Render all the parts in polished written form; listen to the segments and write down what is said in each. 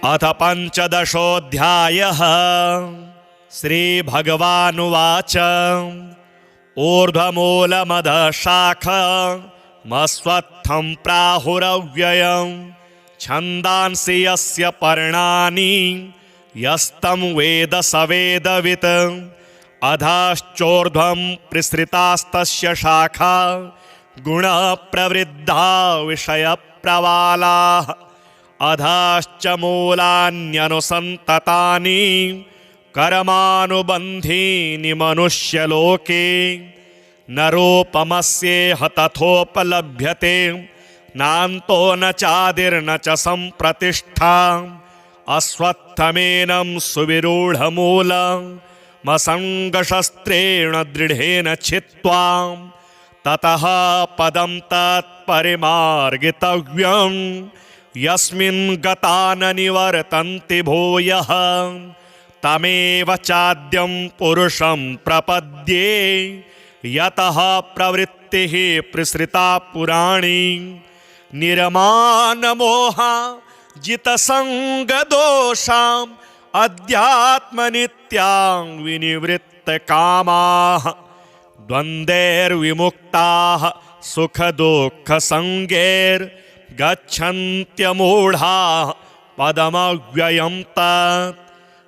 अथ पंचदशोऽध्यायः। श्रीभगवानुवाच ऊर्ध्वमूलमधःशाखमस्वत्थं प्राहुरव्ययं छन्दांसि यस्य पर्णानि यस्तं वेद स वेदवित्। अधश्चोर्ध्वं प्रसृतास्तस्य शाखा गुणप्रवृद्धा विषयप्रवालाः। अधश्च मूलान्यनुसन्ततानि कर्मानुबन्धीनि मनुष्यलोके। न रूपमस्येह तथोपलभ्यते नान्तो न चादिर्न च सम्प्रतिष्ठा। अश्वत्थमेनं सुविरूढमूलमसङ्गशस्त्रेण दृढेन छित्त्वा ततः पदं तत्परिमार्गितव्यम् यस्मिन् गता न निवर्तन्ति भूयः। तमेव चाद्यं पुरुषं प्रपद्ये यतः प्रवृत्तिः प्रसृता पुराणी। निर्मानमोहा जितसङ्गदोषाम् अध्यात्मनित्यां विनिवृत्तकामाः। द्वन्द्वैर्विमुक्ताः सुखदुःखसङ्गैर्गच्छन्त्यमूढाः पदमव्ययं तत्।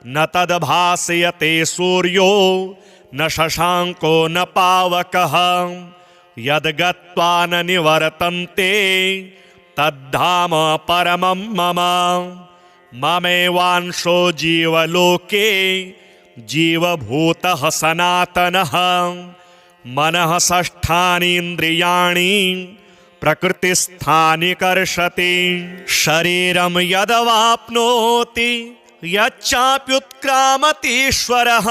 न तद्भासयते सूर्यो न शशाङ्को न पावकः। यद्गत्वा न निवर्तन्ते तद्धाम परमं मम। ममेवांशो जीवलोके जीवभूतः सनातनः। मनः षष्ठानि इन्द्रियाणि प्रकृतिस्थानि कर्षति। शरीरं यदवाप्नोति यच्चाप्युत्क्रामतीश्वरः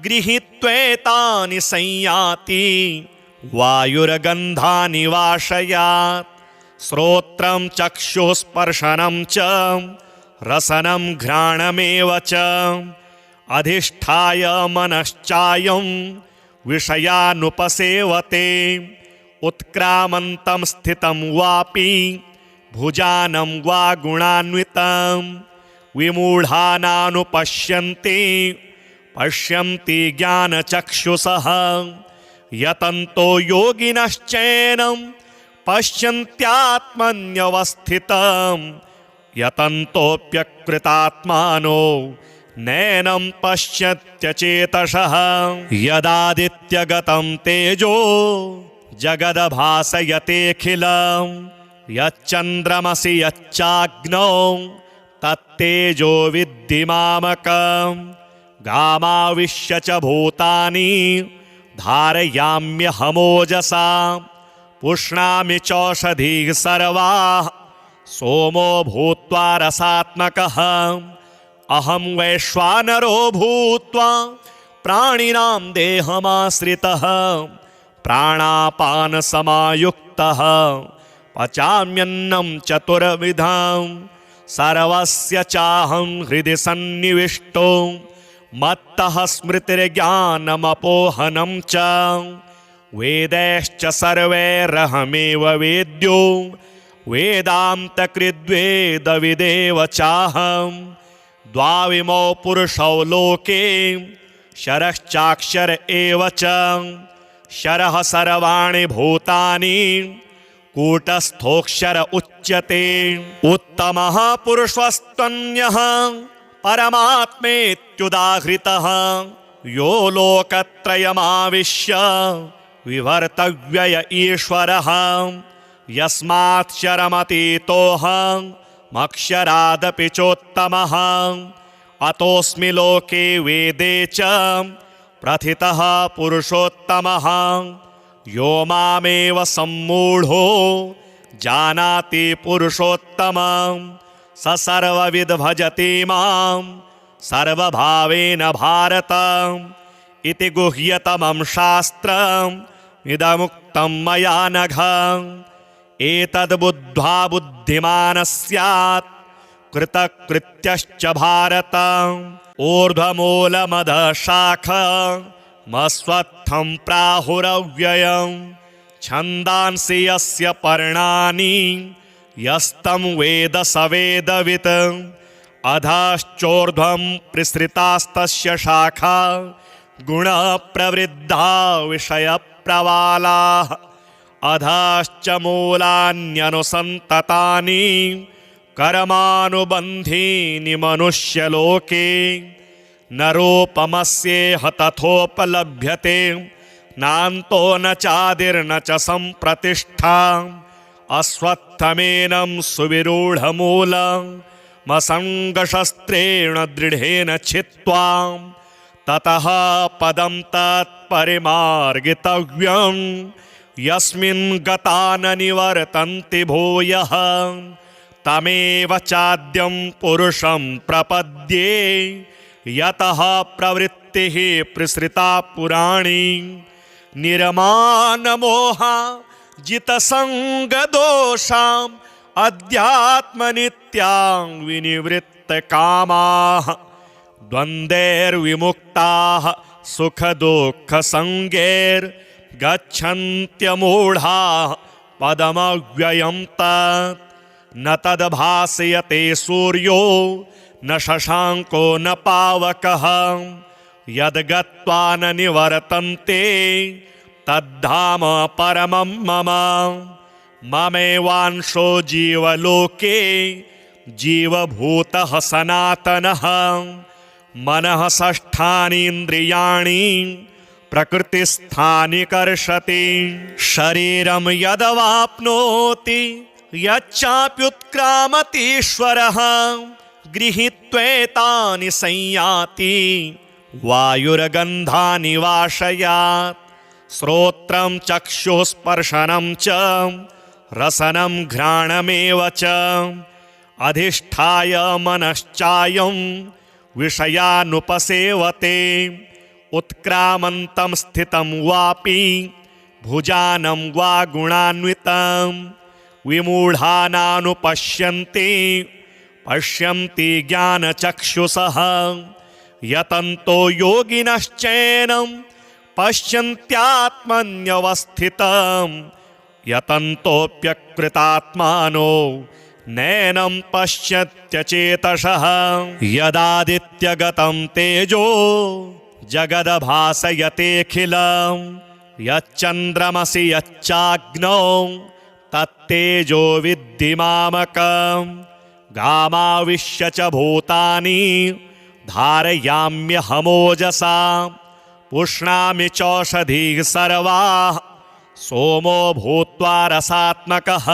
गृहीत्वेतानि संयाति वायुर्गन्धानि वाशयात्। श्रोत्रं चक्षुस्पर्शनं च रसनं घ्राणमेव च अधिष्ठाय मनश्चायं विषयानुपसेवते। उत्क्रामन्तं स्थितं वापि भुजानं वा गुणान्वितं विमूढानानुपश्यन्ति पश्यन्ति ज्ञानचक्षुषः। यतन्तो योगिनश्चैनं पश्यन्त्यात्मन्यवस्थितं यतन्तोऽप्यकृतात्मानो नैनं पश्यत्यचेतसः। यदादित्यगतं तेजो जगद्भासयतेऽखिलं यच्चन्द्रमसि यच्चाग्नौ तत्तेजो विद्धि मामकम्। गामाविश्य च भूतानि धारयाम्यहमोजसा पुष्णामि चौषधीः सर्वाः सोमो भूत्वा रसात्मकः। अहं वैश्वानरो भूत्वा प्राणिनां देहमाश्रितः प्राणापानसमायुक्तः पचाम्यन्नं चतुर्विधं। सर्वस्य चाहं हृदि सन्निविष्टो मत्तः स्मृतिर्ज्ञानमपोहनं च। वेदैश्च सर्वैरहमेव वेद्यो वेदान्तकृद्वेदविदेव चाहं। द्वाविमौ पुरुषौ लोके शरश्चाक्षर एव च। शरः सर्वाणि भूतानि कूटस्थोऽक्षर उच्यते। उत्तमः पुरुषस्त्वन्यः परमात्मेत्युदाहृतः यो लोकत्रयमाविश्य विवर्तव्यय ईश्वरः। यस्मात्क्षरमतीतोऽहमक्षरादपि चोत्तमः। अतोऽस्मि लोके वेदे च प्रथितः पुरुषोत्तमः। यो मामेव सम्मूढो जानाति पुरुषोत्तमं स सर्वविद् भजति मां सर्वभावेन भारत। इति गुह्यतमं शास्त्रम् इदमुक्तं मया नघ। एतद्बुद्ध्वा बुद्धिमान् स्यात् कृतकृत्यश्च भारत। ऊर्ध्वमूलमधःशाखमस्वत्थं प्राहुरव्ययं छन्दांसि यस्य पर्णानि यस्तं वेद स वेदवित्। अधश्चोर्ध्वं प्रसृतास्तस्य शाखा गुणप्रवृद्धा विषयप्रवालाः अधश्च मूलान्यनुसन्ततानि कर्मानुबन्धीनि मनुष्यलोके न रूपमस्येह तथोपलभ्यते नान्तो न चादिर्न च सम्प्रतिष्ठा अश्वत्थमेनं सुविरूढमूलमसङ्गशस्त्रेण दृढेन छित्त्वा ततः पदं तत्परिमार्गितव्यं यस्मिन् गता न निवर्तन्ति भूयः तमेव चाद्यं पुरुषं प्रपद्ये यतः प्रवृत्तिः प्रसृता पुराणी निर्मानमोहा जितसङ्गदोषाम् अध्यात्मनित्यां विनिवृत्तकामाः द्वन्द्वैर्विमुक्ताः सुखदुःखसङ्गैर्गच्छन्त्यमूढाः पदमव्ययं तत् न तद्भासयते सूर्यो न शशाङ्को न पावकः यद्गत्वा न निवर्तन्ते तद्धाम परमं मम ममेवांशो जीवलोके जीवभूतः सनातनः मनः षष्ठानि इन्द्रियाणि प्रकृतिस्थानि कर्षति शरीरं यदवाप्नोति यच्चाप्युत्क्रामतीश्वरः गृहीत्वेतानि संयाति वायुर्गन्धानि वाशयात् श्रोत्रं चक्षुस्पर्शनं च रसनं घ्राणमेव च अधिष्ठाय मनश्चायं विषयानुपसेवते उत्क्रामन्तं स्थितं वापि भुजानं वा गुणान्वितं विमूढानानुपश्यन्ति पश्यन्ति ज्ञानचक्षुषः यतन्तो योगिनश्चैनं पश्यन्त्यात्मन्यवस्थितं यतन्तोऽप्यकृतात्मानो नैनं पश्यत्यचेतसः यदादित्यगतं तेजो जगद्भासयतेऽखिलं यच्चन्द्रमसि यच्चाग्नौ तत्तेजो विद्धि मामकम् गामाविश्य च भूतानि धारयाम्यहमोजसा पुष्णामि चौषधीः सर्वाः सोमो भूत्वा रसात्मकः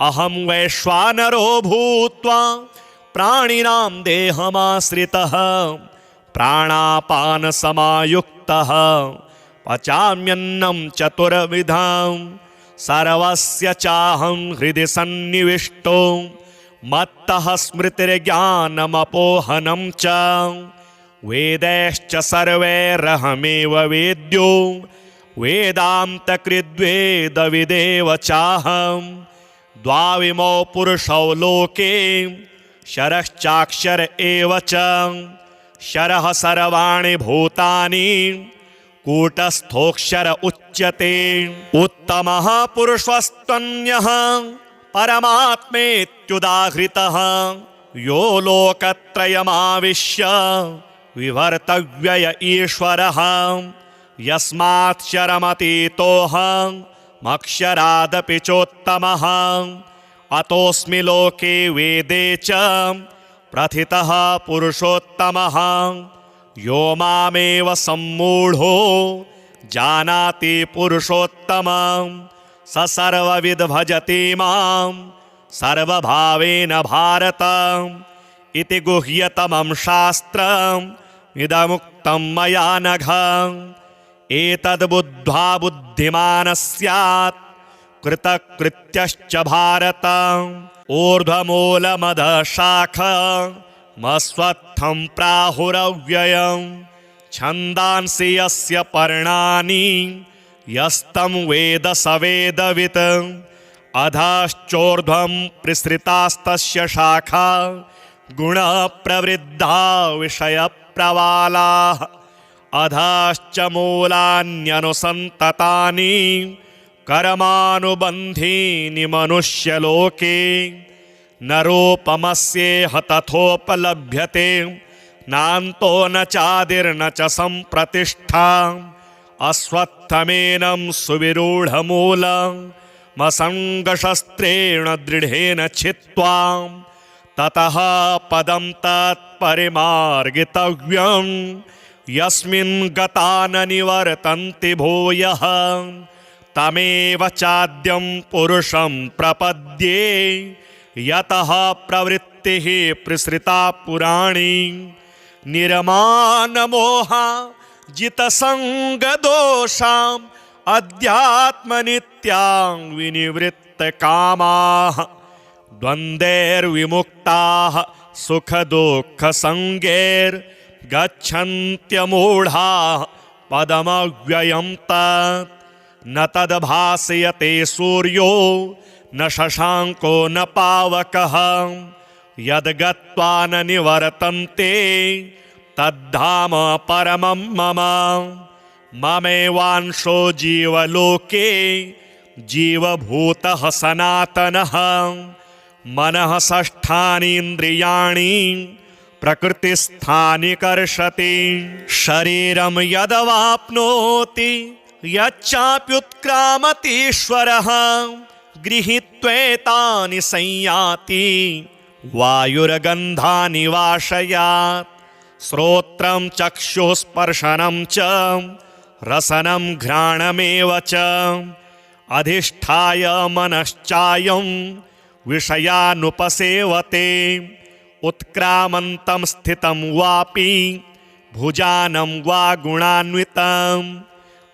अहं वैश्वानरो भूत्वा प्राणिनां देहमाश्रितः प्राणापानसमायुक्तः पचाम्यन्नं चतुर्विधं सर्वस्य चाहं हृदि सन्निविष्टो मत्तः स्मृतिर्ज्ञानमपोहनं च वेदैश्च सर्वैरहमेव वेद्यो वेदान्तकृद्वेदविदेव चाहं द्वाविमौ पुरुषौ लोके शरश्चाक्षर एव च शरः सर्वाणि भूतानि कूटस्थोऽक्षर उच्यते उत्तमः पुरुषस्त्वन्यः परमात्मेत्युदाहृतः यो लोकत्रयमाविश्य विवर्तव्यय ईश्वरः यस्मात् शरमतीतोऽहमक्षरादपि चोत्तमः अतोऽस्मि लोके वेदे च प्रथितः पुरुषोत्तमः यो मामेव सम्मूढो जानाति पुरुषोत्तमं स सर्वविद् भजति मां सर्वभावेन भारत इति गुह्यतमं शास्त्रम् इदमुक्तं मया नघ एतद्बुद्ध्वा बुद्धिमानः स्यात् कृतकृत्यश्च भारत ऊर्ध्वमूलमधशाखमस्वत्थं प्राहुरव्ययं छन्दांसि यस्य पर्णानि यस्तं वेद स वेदवित् अधश्चोर्ध्वं प्रसृतास्तस्य शाखा गुणप्रवृद्धा विषयप्रवालाः अधश्च मूलान्यनुसन्ततानि कर्मानुबन्धीनि मनुष्यलोके नरोपमस्येह तथोपलभ्यते नान्तो न चादिर्न च सम्प्रतिष्ठा अश्वत्थमेनं सुविरूढमूलमसङ्गशस्त्रेण दृढेन छित्त्वा ततः पदं तत्परिमार्गितव्यं यस्मिन् गता न निवर्तन्ति भूयः तमेव चाद्यं पुरुषं प्रपद्ये यतः प्रवृत्तिः प्रसृता पुराणी निर्मानमोहा जितसङ्गदोषाम् अध्यात्मनित्यां विनिवृत्तकामाः द्वन्द्वैर्विमुक्ताः सुखदुःखसङ्गैर्गच्छन्त्यमूढाः पदमव्ययं तत् न तद्भासयते सूर्यो न शशाङ्को न पावकः यद्गत्वा न निवर्तन्ते तद्धाम परमं मम ममेवांशो जीवलोके जीवभूतः सनातनः मनः षष्ठानि इन्द्रियाणि प्रकृतिस्थानि कर्षति शरीरं यदवाप्नोति यच्चाप्युत्क्रामतीश्वरः गृहीत्वेतानि संयाति वायुर्गन्धानि वाशयात् श्रोत्रं चक्षुस्पर्शनं च रसनं घ्राणमेव च अधिष्ठाय मनश्चायं विषयानुपसेवते उत्क्रामन्तं स्थितं वापि भुजानं वा गुणान्वितं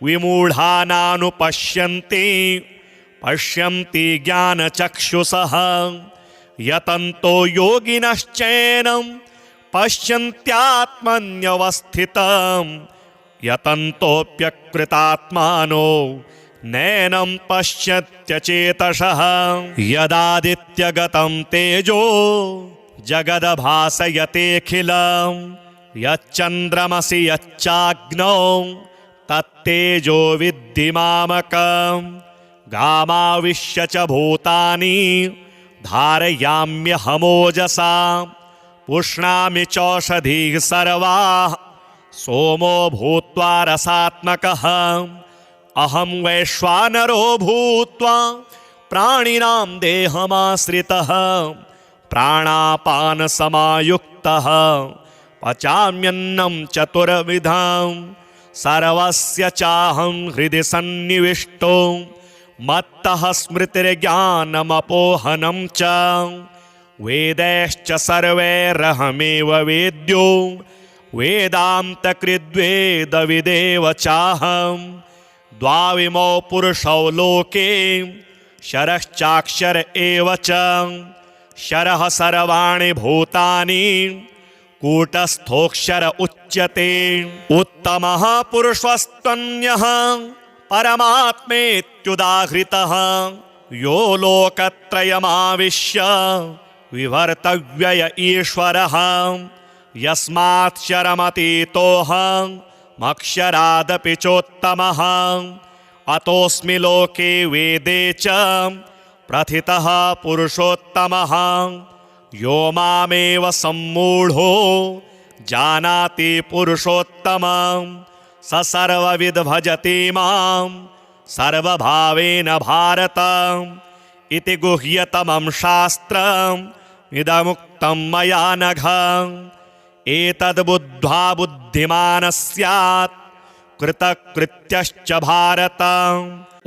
विमूढानानुपश्यन्ति पश्यन्ति ज्ञानचक्षुषः यतन्तो योगिनश्चैनं पश्यन्त्यात्मन्यवस्थितं यतन्तोऽप्यकृतात्मानो नैनं पश्यत्यचेतसः यदादित्यगतं तेजो जगद्भासयतेऽखिलं यच्चन्द्रमसि यच्चाग्नौ तत्तेजो विद्धि मामकम् गामाविश्य च भूतानि धारयाम्यहमोजसा पुष्णामि चौषधीः सर्वाः सोमो भूत्वा रसात्मकः अहं वैश्वानरो भूत्वा प्राणिनां देहमाश्रितः प्राणापानसमायुक्तः पचाम्यन्नं चतुर्विधं सर्वस्य चाहं हृदि सन्निविष्टो मत्तः स्मृतिर्ज्ञानमपोहनं च वेदैश्च सर्वैरहमेव वेद्यो वेदान्तकृद्वेदविदेव चाहं द्वाविमौ पुरुषौ लोके शरश्चाक्षर एव च शरः सर्वाणि भूतानि कूटस्थोऽक्षर उच्यते उत्तमः पुरुषस्त्वन्यः परमात्मेत्युदाहृतः यो लोकत्रयमाविश्य विवर्तव्यय ईश्वरः यस्मात् शरमतीतोऽहमक्षरादपि चोत्तमः अतोऽस्मि लोके वेदे च प्रथितः पुरुषोत्तमः यो मामेव सम्मूढो जानाति पुरुषोत्तमं स सर्वविद् भजति मां सर्वभावेन भारत इति गुह्यतमं शास्त्रम् इदमुक्तं मया नघ एतद्बुद्ध्वा बुद्धिमानः स्यात् कृतकृत्यश्च भारत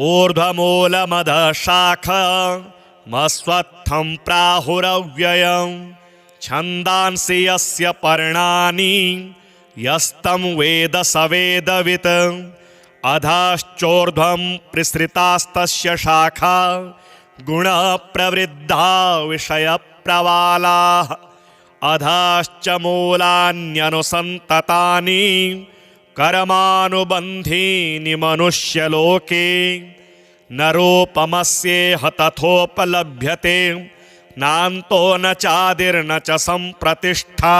ऊर्ध्वमूलमधशाखमस्वत्थं प्राहुरव्ययं छन्दांसि यस्य पर्णानि यस्तं वेद स वेदवित् अधश्चोर्ध्वं प्रसृतास्तस्य शाखा गुणप्रवृद्धा विषयप्रवालाः अधश्च मूलान्यनुसन्ततानि कर्मानुबन्धीनि मनुष्यलोके नरोपमस्येह तथोपलभ्यते नान्तो न चादिर्न च सम्प्रतिष्ठा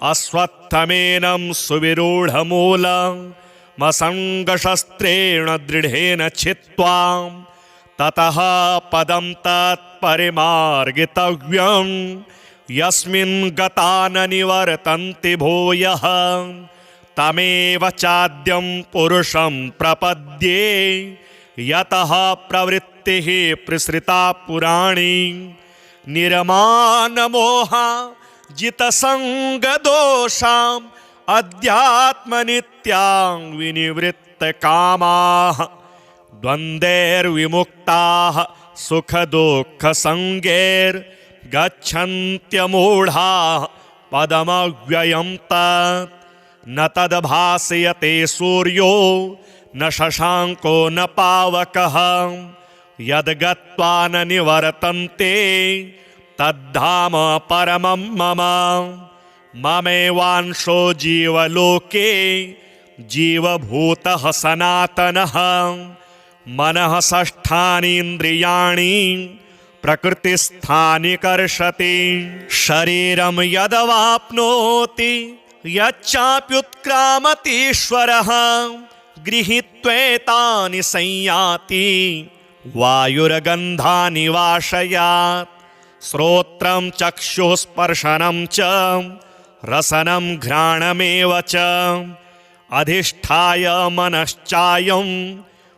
अश्वत्थमेनं सुविरूढमूलमसङ्गशस्त्रेण दृढेन छित्त्वा ततः पदं तत्परिमार्गितव्यं यस्मिन् गता न निवर्तन्ति भूयः तमेव चाद्यं पुरुषं प्रपद्ये यतः प्रवृत्तिः प्रसृता पुराणी निर्मानमोहा जितसंगदोषाम् अध्यात्मनित्यां विनिवृत्तकामाः द्वन्द्वैर्विमुक्ताः सुखदुःखसंगैर्गच्छन्त्यमूढाः पदमव्ययं तत् न तद्भासयते सूर्यो न शशाङ्को न पावकः यद्गत्वा न निवर्तन्ते तद्धाम परमं मम ममेवांशो जीवलोके जीवभूतः सनातनः मनः षष्ठानीन्द्रियाणि प्रकृतिस्थानि कर्षति शरीरं यदवाप्नोति यच्चाप्युत्क्रामतीश्वरः गृहीत्वेतानि संयाति वायुर्गन्धानि वाशयात् श्रोत्रं चक्षुस्पर्शनं च रसनं घ्राणमेव च अधिष्ठाय मनश्चायं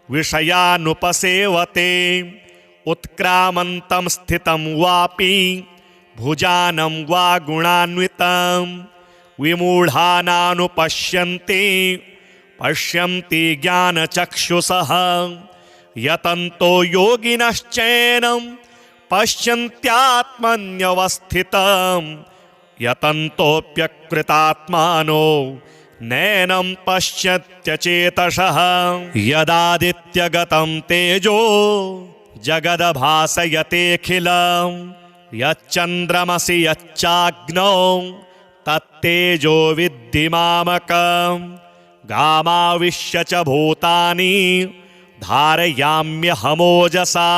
विषयानुपसेवते उत्क्रामन्तं स्थितं वापि भुजानं वा गुणान्वितं विमूढानानुपश्यन्ति पश्यन्ति ज्ञानचक्षुषः यतन्तो योगिनश्चैनं पश्यन्त्यात्मन्यवस्थितं यतन्तोऽप्यकृतात्मानो नैनं पश्यत्यचेतसः यदादित्यगतं तेजो जगद्भासयतेऽखिलं यच्चन्द्रमसि यच्चाग्नौ तत्तेजो विद्धि मामकं गामाविश्य च भूतानि धारयाम्यहमोजसा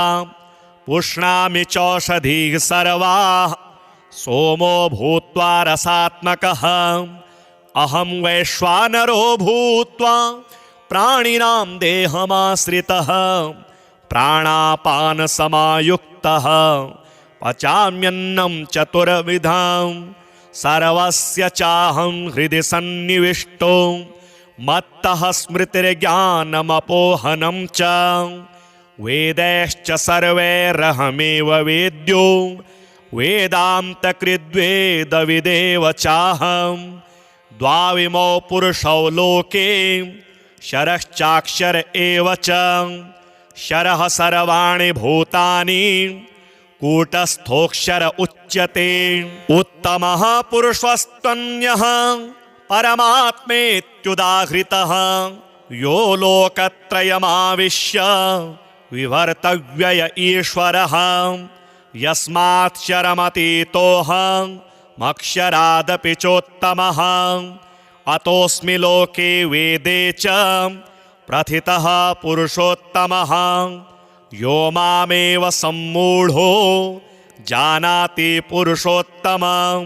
पुष्णामि चौषधीः सर्वाः सोमो भूत्वा रसात्मकः अहं वैश्वानरो भूत्वा प्राणिनां देहमाश्रितः प्राणापानसमायुक्तः पचाम्यन्नं चतुर्विधं सर्वस्य चाहं हृदि सन्निविष्टो मत्तः स्मृतिर्ज्ञानमपोहनं च वेदैश्च सर्वैरहमेव वेद्यो वेदान्तकृद्वेदविदेव चाहं द्वाविमौ पुरुषौ लोके शरश्चाक्षर एव च शरः सर्वाणि भूतानि कूटस्थोऽक्षर उच्यते उत्तमः पुरुषस्त्वन्यः परमात्मेत्युदाहृतः यो लोकत्रयमाविश्य विवर्तव्यय ईश्वरः यस्माक्षरमतीतोऽहमक्षरादपि चोत्तमः अतोऽस्मि लोके वेदे च प्रथितः पुरुषोत्तमः यो मामेव सम्मूढो जानाति पुरुषोत्तमं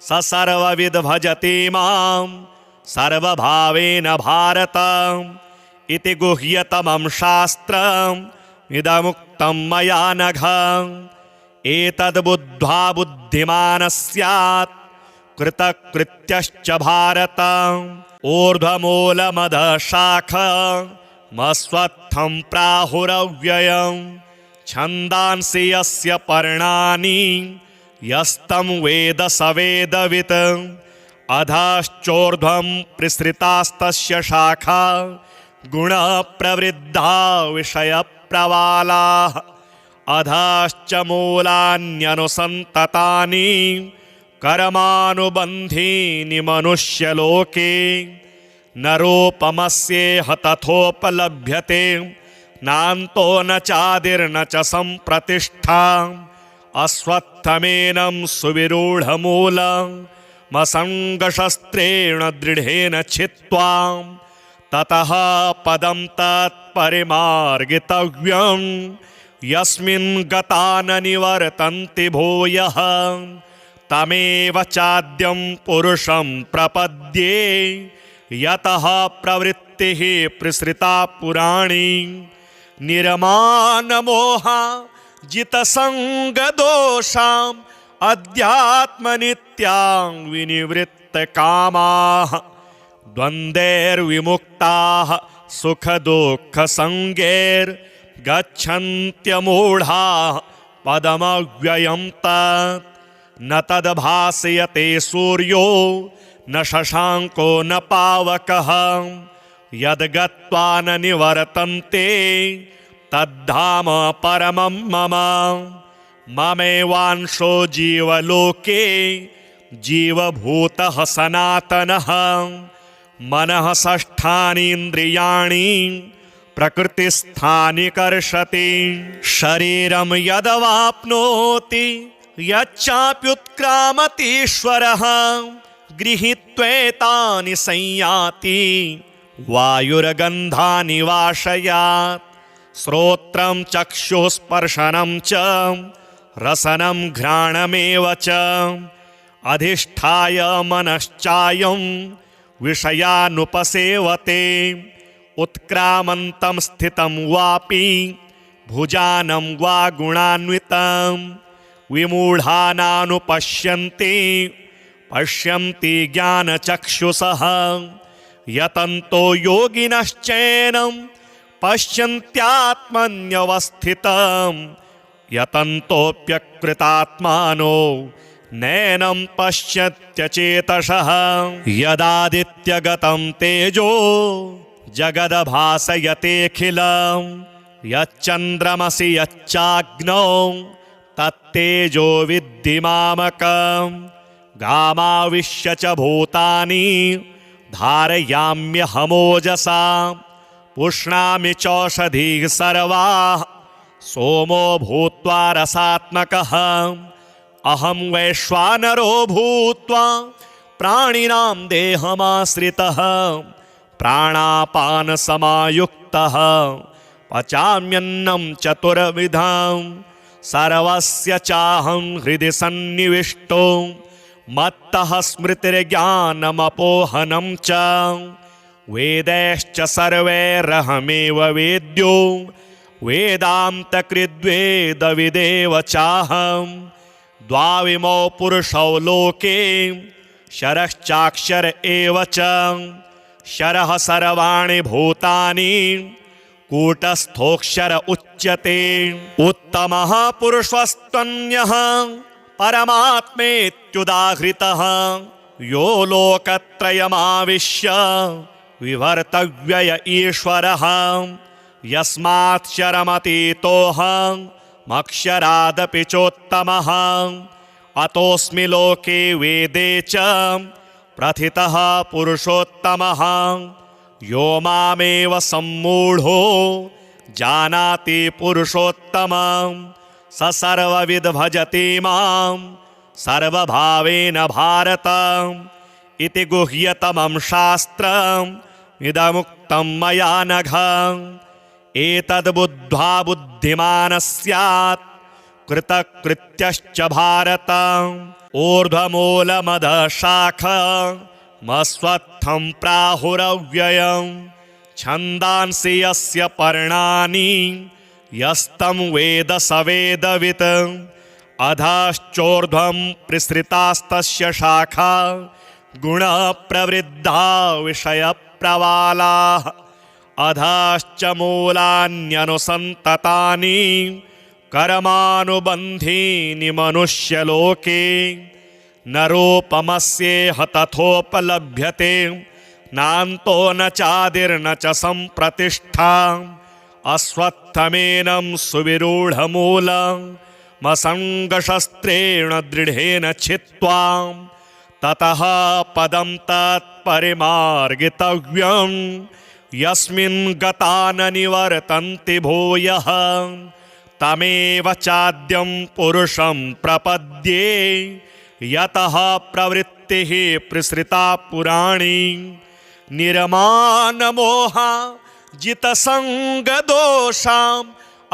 स सर्वविद् भजति मां सर्वभावेन भारत इति गुह्यतमं शास्त्रम् इदमुक्तं मया नघ एतद्बुद्ध्वा बुद्धिमानः स्यात् कृतकृत्यश्च भारत ऊर्ध्वमूलमधशाखमस्वत्थं प्राहुरव्ययं छन्दांसि यस्य पर्णानि यस्तं वेद स वेदवित् अधश्चोर्ध्वं प्रसृतास्तस्य शाखा गुणप्रवृद्धा विषयप्रवालाः अधश्च मूलान्यनुसन्ततानि कर्मानुबन्धीनि मनुष्यलोके नरोपमस्येह तथोपलभ्यते नान्तो न चादिर्न च सम्प्रतिष्ठा अस्वत्थमेनं सुविरूढमूलमसङ्गशस्त्रेण दृढेन छित्त्वा ततः पदं तत्परिमार्गितव्यं यस्मिन् गता न निवर्तन्ति भूयः तमेव चाद्यं पुरुषं प्रपद्ये यतः प्रवृत्तिः प्रसृता पुराणी निर्मानमोहा जितसङ्गदोषाम् अध्यात्मनित्यां विनिवृत्तकामाः द्वन्द्वैर्विमुक्ताः सुखदुःखसङ्गैर्गच्छन्त्यमूढाः पदमव्ययं तत् न तद्भासयते सूर्यो न शशाङ्को न पावकः यद्गत्वा न निवर्तन्ते तद्धाम परमं मम ममेवांशो जीवलोके जीवभूतः सनातनः मनः षष्ठानीन्द्रियाणि प्रकृतिस्थानि कर्षति शरीरं यदवाप्नोति यच्चाप्युत्क्रामतीश्वरः गृहीत्वेतानि संयाति वायुर्गन्धानि वाशयात् श्रोत्रं चक्षुस्पर्शनं च रसनं घ्राणमेव च अधिष्ठाय मनश्चायं विषयानुपसेवते उत्क्रामन्तं स्थितं वापि भुजानं वा गुणान्वितं विमूढानानुपश्यन्ति पश्यन्ति ज्ञानचक्षुषः यतन्तो योगिनश्चैनं पश्यन्त्यात्मन्यवस्थितं यतन्तोऽप्यकृतात्मानो नैनं पश्यत्यचेतसः यदादित्यगतं तेजो जगद्भासयतेऽखिलं यच्चन्द्रमसि यच्चाग्नौ तत्तेजो विद्धि मामकं गामाविश्य च भूतानि धारयाम्यहमोजसा पुष्णामि चौषधीः सर्वाः सोमो भूत्वा रसात्मकः अहं वैश्वानरो भूत्वा प्राणिनां देहमाश्रितः प्राणापानसमायुक्तः पचाम्यन्नं चतुर्विधं सर्वस्य चाहं हृदि सन्निविष्टो मत्तः स्मृतिर्ज्ञानमपोहनं च वेदैश्च सर्वैरहमेव वेद्यो वेदान्तकृद्वेदविदेव चाहं द्वाविमौ पुरुषौ लोके शरश्चाक्षर एव च शरः सर्वाणि भूतानि कूटस्थोऽक्षर उच्यते उत्तमः पुरुषस्त्वन्यः परमात्मेत्युदाहृतः यो लोकत्रयमाविश्य विवर्तव्यय ईश्वरः यस्माक्षरमतीतोऽहमक्षरादपि चोत्तमः अतोऽस्मि लोके वेदे च प्रथितः पुरुषोत्तमः यो मामेव सम्मूढो जानाति पुरुषोत्तमं स सर्वविद् भजति मां सर्वभावेन भारत इति गुह्यतमं शास्त्रम् इदमुक्तं मया नघ एतद्बुद्ध्वा बुद्धिमानः स्यात् कृतकृत्यश्च भारत ऊर्ध्वमूलमधशाखमस्वत्थं प्राहुरव्ययं छन्दांसि यस्य पर्णानि यस्तं वेद स वेदवित् अधश्चोर्ध्वं प्रसृतास्तस्य शाखा गुणप्रवृद्धा विषयप्रवालाः अधश्च मूलान्यनुसन्ततानि कर्मानुबन्धीनि मनुष्यलोके न रूपमस्येह तथोपलभ्यते नान्तो न चादिर्न च सम्प्रतिष्ठा अस्वत्थमेनं सुविरूढमूलमसङ्गशस्त्रेण दृढेन छित्त्वा ततः पदं तत्परिमार्गितव्यं यस्मिन् गता न निवर्तन्ति भूयः तमेव चाद्यं पुरुषं प्रपद्ये यतः प्रवृत्तिः प्रसृता पुराणी निर्मानमोहा जितसङ्गदोषाम्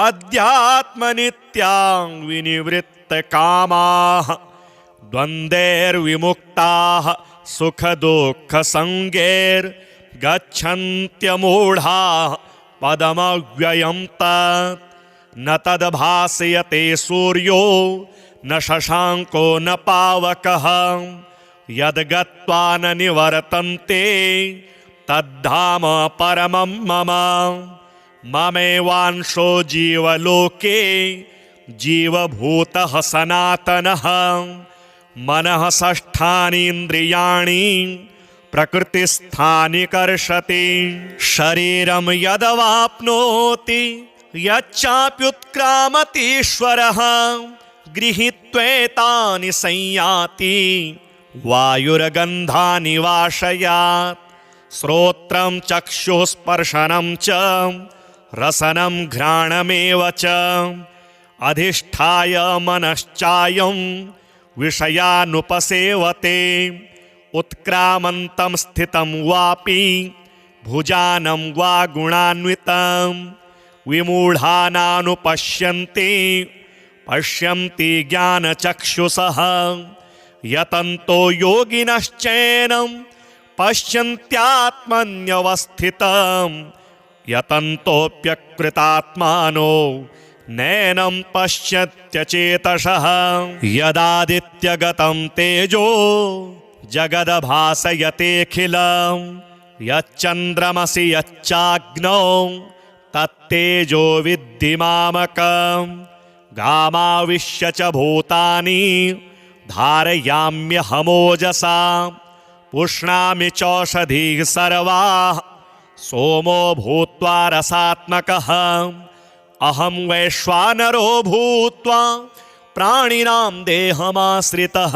अध्यात्मनित्यां विनिवृत्तकामाः द्वन्द्वैर्विमुक्ताः सुखदुःखसङ्गैर्गच्छन्त्यमूढाः पदमव्ययं तत् न तद्भासयते सूर्यो न शशाङ्को न पावकः यद्गत्वा न निवर्तन्ते तद्धाम परमं मम ममेवांशो जीवलोके जीवभूतः सनातनः मनः षष्ठानीन्द्रियाणि प्रकृतिस्थानि कर्षति शरीरं यदवाप्नोति यच्चाप्युत्क्रामतीश्वरः गृहीत्वेतानि संयाति वायुर्गन्धानि वाशयात् श्रोत्रं चक्षुस्पर्शनं च रसनं घ्राणमेव च अधिष्ठाय मनश्चायं विषयानुपसेवते उत्क्रामन्तं स्थितं वापि भुजानं वा गुणान्वितं विमूढानानुपश्यन्ति पश्यन्ति ज्ञानचक्षुषः यतन्तो योगिनश्चैनं पश्यन्त्यात्मन्यवस्थितं यतन्तोऽप्यकृतात्मानो नैनं पश्यत्यचेतसः यदादित्यगतं तेजो जगद्भासयतेऽखिलं यच्चन्द्रमसि यच्चाग्नौ तत्तेजो विद्धि मामकं गामाविश्य च भूतानि धारयाम्यहमोजसा पुष्णामि चौषधीः सर्वाः सोमो भूत्वा रसात्मकः अहं वैश्वानरो भूत्वा प्राणिनां देहमाश्रितः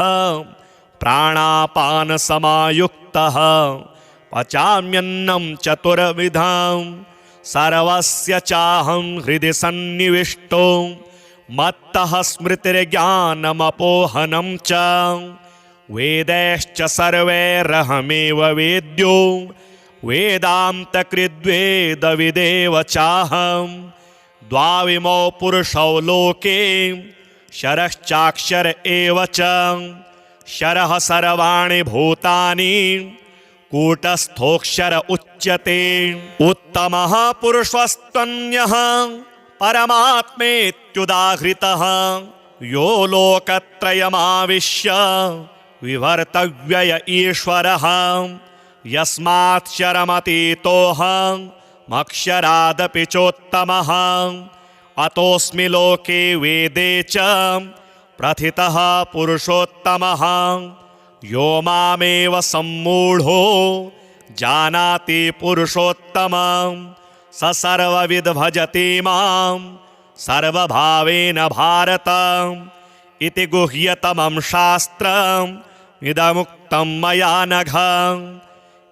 प्राणापानसमायुक्तः पचाम्यन्नं चतुर्विधं सर्वस्य चाहं हृदि सन्निविष्टो मत्तः स्मृतिर्ज्ञानमपोहनं च वेदैश्च सर्वैरहमेव वेद्यो वेदान्तकृद्वेदविदेव चाहं द्वाविमौ पुरुषौ लोके शरश्चाक्षर एव च शरः सर्वाणि भूतानि कूटस्थोऽक्षर उच्यते उत्तमः पुरुषस्त्वन्यः परमात्मेत्युदाहृतः यो लोकत्रयमाविश्य विवर्तव्यय ईश्वरः यस्माक्षरमतीतोऽहमक्षरादपि चोत्तमः अतोऽस्मि लोके वेदे च प्रथितः पुरुषोत्तमः यो मामेव सम्मूढो जानाति पुरुषोत्तमं स सर्वविद् भजति मां सर्वभावेन भारत इति गुह्यतमं शास्त्रम् इदमुक्तं मया नघ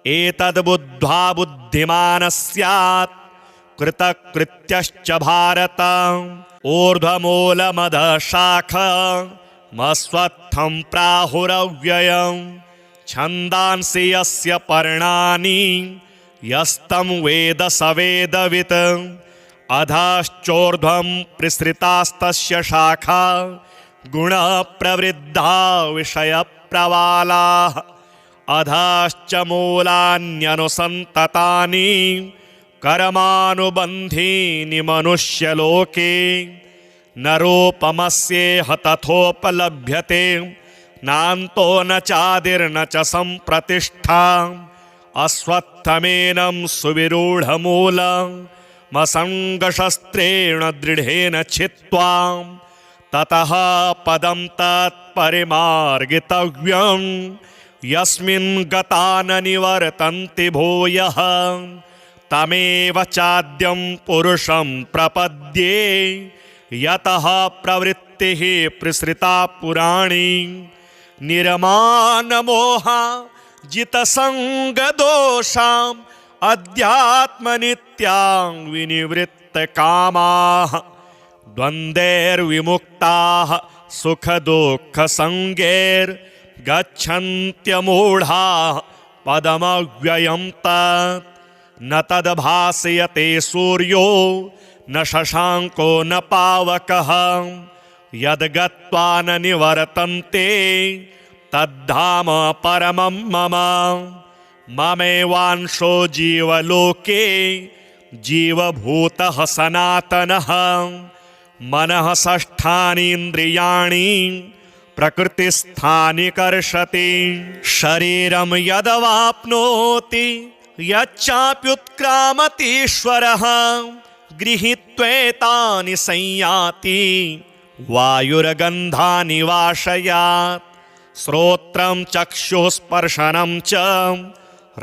एतद्बुद्ध्वा बुद्धिमानः स्यात् कृतकृत्यश्च भारत ऊर्ध्वमूलमधशाखमस्वत्थं प्राहुरव्ययं छन्दांसि यस्य पर्णानि यस्तं वेद स वेदवित् अधश्चोर्ध्वं प्रसृतास्तस्य शाखा गुणप्रवृद्धा विषयप्रवालाः अधश्च मूलान्यनुसन्ततानि कर्मानुबन्धीनि मनुष्यलोके न रूपमस्येह तथोपलभ्यते नान्तो न चादिर्न च सम्प्रतिष्ठा अस्वत्थमेनं सुविरूढमूलमसङ्गशस्त्रेण दृढेन छित्त्वा ततः पदं तत्परिमार्गितव्यं यस्मिन् गता न निवर्तन्ति भूयः तमेव चाद्यं पुरुषं प्रपद्ये यतः प्रवृत्तिः प्रसृता पुराणी निर्मानमोहा जितसङ्गदोषाम् अध्यात्मनित्यां विनिवृत्तकामाः द्वन्द्वैर्विमुक्ताः सुखदुःखसङ्गैर्गच्छन्त्यमूढाः पदमव्ययं तत् न तद्भासयते सूर्यो न शशाङ्को न पावकः यद्गत्वा न निवर्तन्ते तद्धाम परमं मम ममेवांशो जीवलोके जीवभूतः सनातनः मनः षष्ठानीन्द्रियाणि प्रकृतिस्थानि कर्षति शरीरं यदवाप्नोति यच्चाप्युत्क्रामतीश्वरः गृहीत्वेतानि संयाति वायुर्गन्धानि वाशयात् श्रोत्रं चक्षुस्पर्शनं च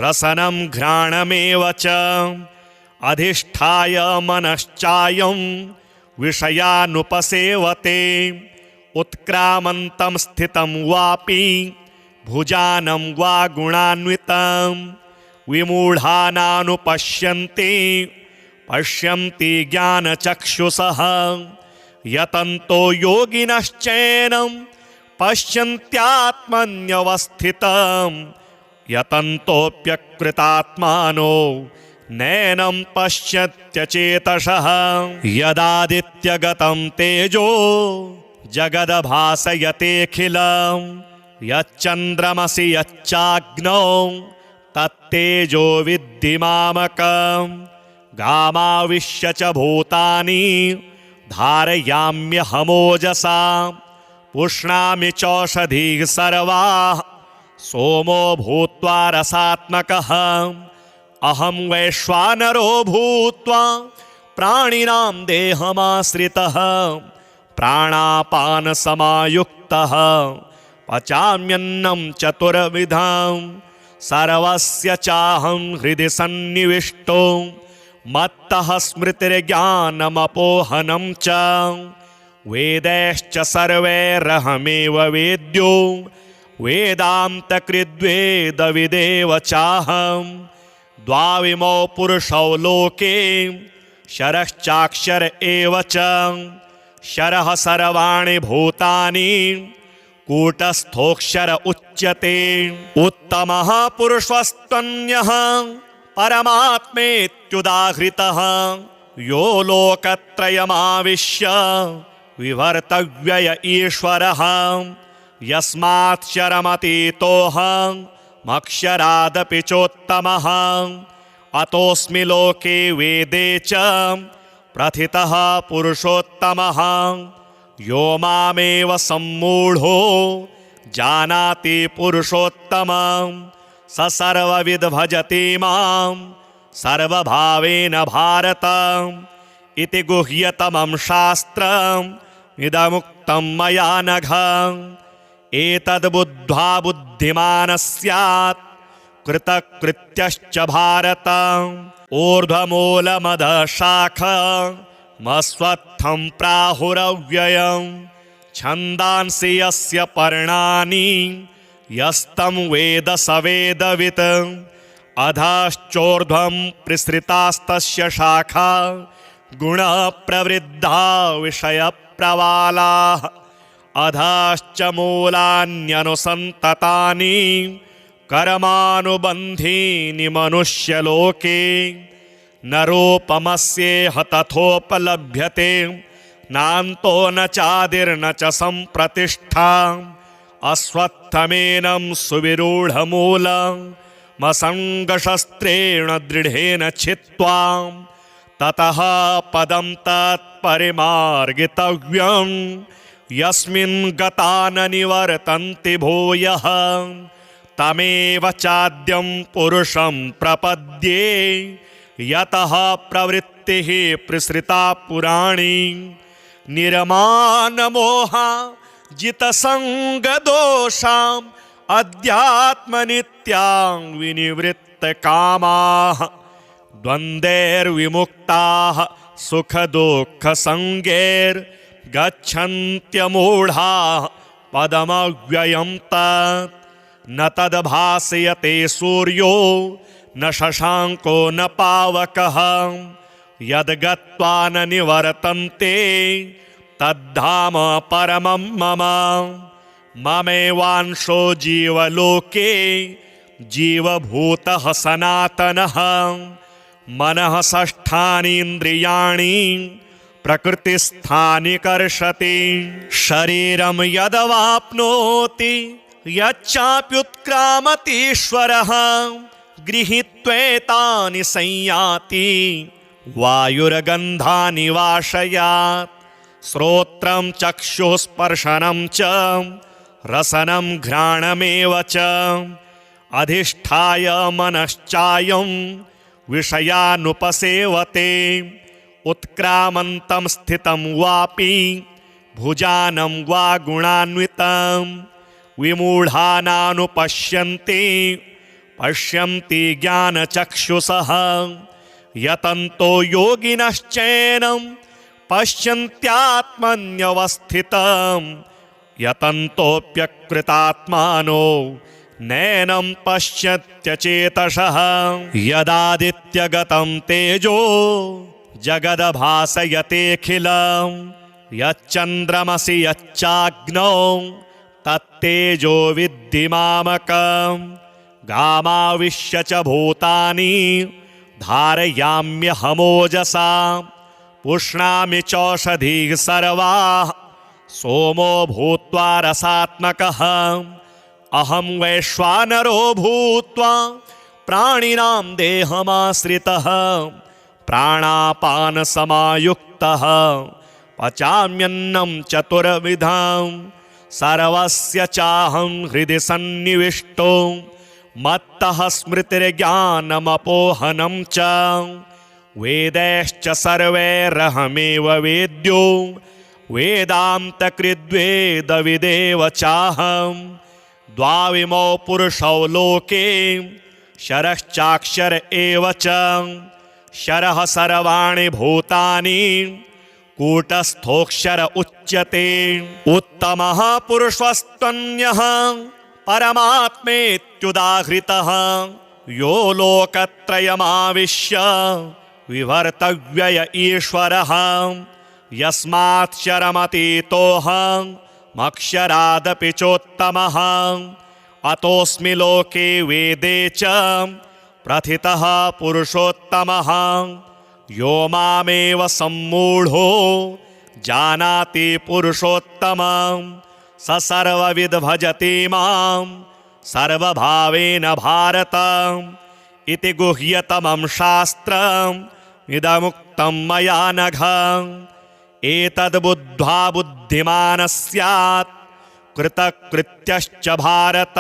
रसनं घ्राणमेव च अधिष्ठाय मनश्चायं विषयानुपसेवते उत्क्रामन्तं स्थितं वापि भुजानं वा गुणान्वितं विमूढानानुपश्यन्ति पश्यन्ति ज्ञानचक्षुषः यतन्तो योगिनश्चैनं पश्यन्त्यात्मन्यवस्थितं यतन्तोऽप्यकृतात्मानो नैनं पश्यत्यचेतसः यदादित्यगतं तेजो जगद्भासयतेऽखिलं यच्चन्द्रमसि यच्चाग्नौ तत्तेजो विद्धि मामकं गामाविश्य च भूतानि धारयाम्यहमोजसा पुष्णामि चौषधीः सर्वाः सोमो भूत्वा रसात्मकः अहं वैश्वानरो भूत्वा प्राणिनां देहमाश्रितः प्राणापानसमायुक्तः पचाम्यन्नं चतुर्विधं सर्वस्य चाहं हृदि सन्निविष्टो मत्तः स्मृतिर्ज्ञानमपोहनं च वेदैश्च सर्वैरहमेव वेद्यो वेदान्तकृद्वेदविदेव चाहं द्वाविमौ पुरुषौ लोके शरश्चाक्षर एव च शरः सर्वाणि भूतानि कूटस्थोऽक्षर उच्यते उत्तमः पुरुषस्त्वन्यः परमात्मेत्युदाहृतः यो लोकत्रयमाविश्य विवर्तव्यय ईश्वरः यस्माक्षरमतीतोऽहं मक्षरादपि चोत्तमः अतोऽस्मि लोके वेदे च प्रथितः पुरुषोत्तमः यो मामेव सम्मूढो जानाति पुरुषोत्तमं स सर्वविद् भजति मां सर्वभावेन भारत इति गुह्यतमं शास्त्रम् इदमुक्तं मया नघ एतद्बुद्ध्वा बुद्धिमानः स्यात् कृतकृत्यश्च भारत ऊर्ध्वमूलमधशाखमस्वत्थं प्राहुरव्ययं छन्दांसि यस्य पर्णानि यस्तं वेद स वेदवित् अधश्चोर्ध्वं प्रसृतास्तस्य शाखा गुणप्रवृद्धा विषयप्रवालाः अधश्च मूलान्यनुसन्ततानि कर्मानुबन्धीनि मनुष्यलोके न रूपमस्येह तथोपलभ्यते नान्तो न चादिर्न च सम्प्रतिष्ठा अस्वत्थमेनं सुविरूढमूलमसङ्गशस्त्रेण दृढेन छित्त्वा ततः पदं तत्परिमार्गितव्यं यस्मिन् गता न निवर्तन्ति भूयः तमेव चाद्यं पुरुषं प्रपद्ये यतः प्रवृत्तिः प्रसृता पुराणी निर्मानमोहा जितसङ्गदोषाम् अध्यात्मनित्यां विनिवृत्तकामाः द्वन्द्वैर्विमुक्ताः सुखदुःखसङ्गैर्गच्छन्त्यमूढाः पदमव्ययं तत् न तद्भासयते सूर्यो न शशाङ्को न पावकः यद्गत्वा न निवर्तन्ते तद्धाम परमं मम ममैवांशो जीवलोके जीवभूतः सनातनः मनः षष्ठानीन्द्रियाणि प्रकृतिस्थानि कर्षति शरीरं यदवाप्नोति यच्चाप्युत्क्रामतीश्वरः गृहीत्वेतानि संयाति वायुर्गन्धानि वाशयात् श्रोत्रं चक्षुस्पर्शनं च रसनं घ्राणमेव च अधिष्ठाय मनश्चायं विषयानुपसेवते उत्क्रामन्तं स्थितं वापि भुजानं वा गुणान्वितं विमूढानानुपश्यन्ति पश्यन्ति ज्ञानचक्षुषः यतन्तो योगिनश्चैनं पश्यन्त्यात्मन्यवस्थितं यतन्तोऽप्यकृतात्मानो नैनं पश्यत्यचेतसः यदादित्यगतं तेजो जगद्भासयतेऽखिलं यच्चन्द्रमसि यच्चाग्नौ तत्तेजो विद्धि मामकं गामाविश्य च भूतानि धारयाम्यहमोजसा पुष्णामि चौषधीः सर्वाः सोमो भूत्वा रसात्मकः अहं वैश्वानरो भूत्वा प्राणिनां देहमाश्रितः प्राणापानसमायुक्तः पचाम्यन्नं चतुर्विधं सर्वस्य चाहं हृदि सन्निविष्टो मत्तः स्मृतिर्ज्ञानमपोहनं च वेदैश्च सर्वैरहमेव वेद्यो वेदान्तकृद्वेदविदेव चाहं द्वाविमौ पुरुषौ लोके शरश्चाक्षर एव च शरः सर्वाणि भूतानि कूटस्थोऽक्षर उच्यते उत्तमः पुरुषस्त्वन्यः परमात्मेत्युदाहृतः यो लोकत्रयमाविश्य विभर्तव्यय ईश्वरः यस्माक्षरमतीतोऽहं मक्षरादपि चोत्तमः अतोऽस्मि लोके वेदे च प्रथितः पुरुषोत्तमः यो मामेव सम्मूढो जानाति पुरुषोत्तमं स सर्वविद् भजति मां सर्वभावेन भारत इति गुह्यतमं शास्त्रम् इदमुक्तं मया नघ एतद्बुद्ध्वा बुद्धिमान् स्यात् कृतकृत्यश्च भारत।